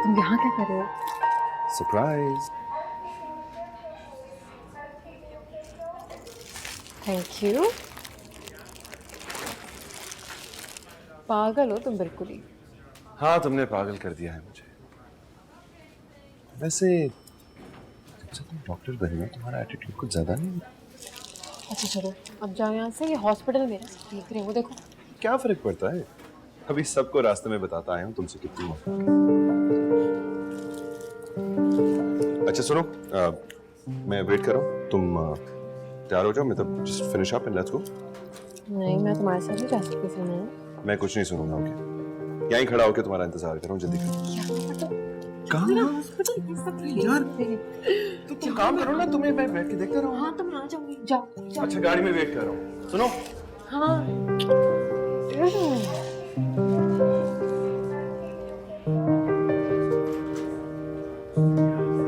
तुम यहाँ क्या कर रहे हो? सरप्राइज। Thank you. पागल हो तुम बिल्कुल ही। हाँ, तुमने पागल कर दिया है मुझे। वैसे जब से तुम डॉक्टर बनी हो तुम्हारा एटीट्यूड कुछ ज्यादा नहीं है? अच्छा चलो अब जाओ यहाँ से, ये हॉस्पिटल मेरा देख रहे हो, देखो। क्या फर्क पड़ता है, अभी सबको रास्ते में बताता आया हूँ तुमसे कितनी मोहब्बत। अच्छा सुनो, मैं वेट कर रहा हूँ, तुम तैयार हो जाओ, मतलब just finish up and let's go. नहीं, मैं तुम्हारे साथ नहीं जा सकती सोना। मैं कुछ नहीं सुनूंगा, ओके? यहीं खड़ा होकर तुम्हारा इंतजार कर रहा हूँ, जल्दी करो। कहाँ यार, तो तुम काम करो ना, तुम्हें मैं बैठ के देखता रहूँ। हाँ तो मैं आ जाऊंगी, जाओ जाओ। अच्छा गाड़ी में वेट कर रहा हूँ, सुनो। हाँ